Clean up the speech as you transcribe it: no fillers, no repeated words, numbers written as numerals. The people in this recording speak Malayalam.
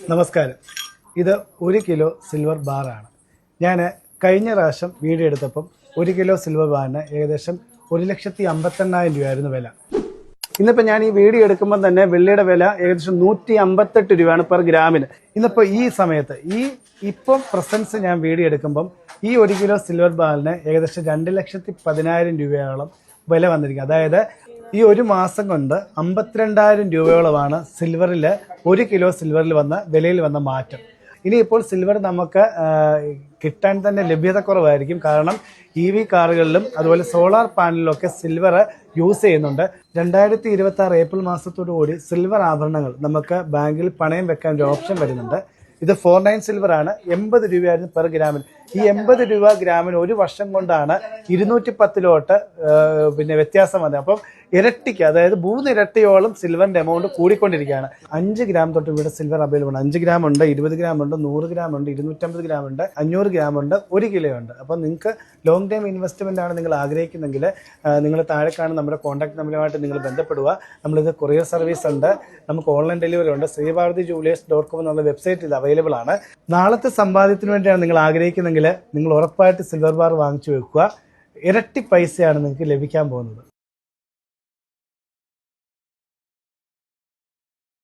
നമസ്കാരം. ഇത് 1 കിലോ സിൽവർ ബാറാണ്. ഞാൻ കഴിഞ്ഞ പ്രാവശ്യം വീഡിയോ എടുത്തപ്പം 1 കിലോ സിൽവർ ബാറിന് ഏകദേശം 1,58,000 രൂപയായിരുന്നു വില. ഇന്നിപ്പോൾ ഞാൻ ഈ വീഡിയോ എടുക്കുമ്പോൾ തന്നെ വെള്ളിയുടെ വില ഏകദേശം 158 രൂപയാണ് പെർ ഗ്രാമിന്. ഇന്നിപ്പോൾ ഈ സമയത്ത് ഇപ്പം പ്രസൻസ് ഞാൻ വീഡിയോ എടുക്കുമ്പം ഈ 1 കിലോ സിൽവർ ബാറിന് ഏകദേശം 2,10,000 രൂപയോളം വില വന്നിരിക്കുക. അതായത് ഈ ഒരു മാസം കൊണ്ട് 52,000 രൂപയോളമാണ് സിൽവറിൽ 1 കിലോ സിൽവറിൽ വിലയിൽ വന്ന മാറ്റം. ഇനിയിപ്പോൾ സിൽവർ നമുക്ക് കിട്ടാൻ തന്നെ ലഭ്യത കുറവായിരിക്കും. കാരണം EV കാറുകളിലും അതുപോലെ സോളാർ പാനലിലൊക്കെ സിൽവർ യൂസ് ചെയ്യുന്നുണ്ട്. 2026 ഏപ്രിൽ മാസത്തോടു കൂടി സിൽവർ ആഭരണങ്ങൾ നമുക്ക് ബാങ്കിൽ പണയം വെക്കാൻ ഒരു ഓപ്ഷൻ വരുന്നുണ്ട്. ഇത് 49 സിൽവർ ആണ്. 80 രൂപയായിരുന്നു പെർ ഗ്രാമിന്. ഈ 80 രൂപ ഗ്രാമിന് ഒരു വർഷം കൊണ്ടാണ് 210 വ്യത്യാസം വന്നത്. അപ്പം ഇരട്ടിക്ക്, അതായത് 3 ഇരട്ടിയോളം സിൽവറിന്റെ എമൗണ്ട് കൂടിക്കൊണ്ടിരിക്കുകയാണ്. 5 ഗ്രാം തൊട്ട് ഇവിടെ സിൽവർ അവൈലബിൾ ആണ്. 5 ഗ്രാം ഉണ്ട്, 20 ഗ്രാം ഉണ്ട്, 100 ഗ്രാം ഉണ്ട്, 250 ഗ്രാം ഉണ്ട്, 500 ഗ്രാം ഉണ്ട്, 1 കിലോ ഉണ്ട്. അപ്പം നിങ്ങൾക്ക് ലോങ് ടൈം ഇൻവെസ്റ്റ്മെന്റ് ആണ് നിങ്ങൾ ആഗ്രഹിക്കുന്നെങ്കിൽ നിങ്ങൾ താഴെ കാണുന്ന നമ്മുടെ കോൺടാക്ട് നമ്പറുമായിട്ട് നിങ്ങൾ ബന്ധപ്പെടുക. നമ്മളിത് കൊറിയർ സർവീസ് ഉണ്ട്, നമുക്ക് ഓൺലൈൻ ഡെലിവറി ഉണ്ട്. ശ്രീഭാരതിജുവലേഴ്സ്.com എന്നുള്ള വെബ്സൈറ്റ് ഇത് അവൈലബിൾ ആണ്. നാളത്തെ സമ്പാദ്യത്തിന് വേണ്ടിയാണ് നിങ്ങൾ ആഗ്രഹിക്കുന്നെങ്കിൽ നിങ്ങൾ ഉറപ്പായിട്ട് സിൽവർ ബാർ വാങ്ങിച്ചു വെക്കുക. ഇരട്ടി പൈസയാണ് നിങ്ങൾക്ക് ലഭിക്കാൻ പോകുന്നത്.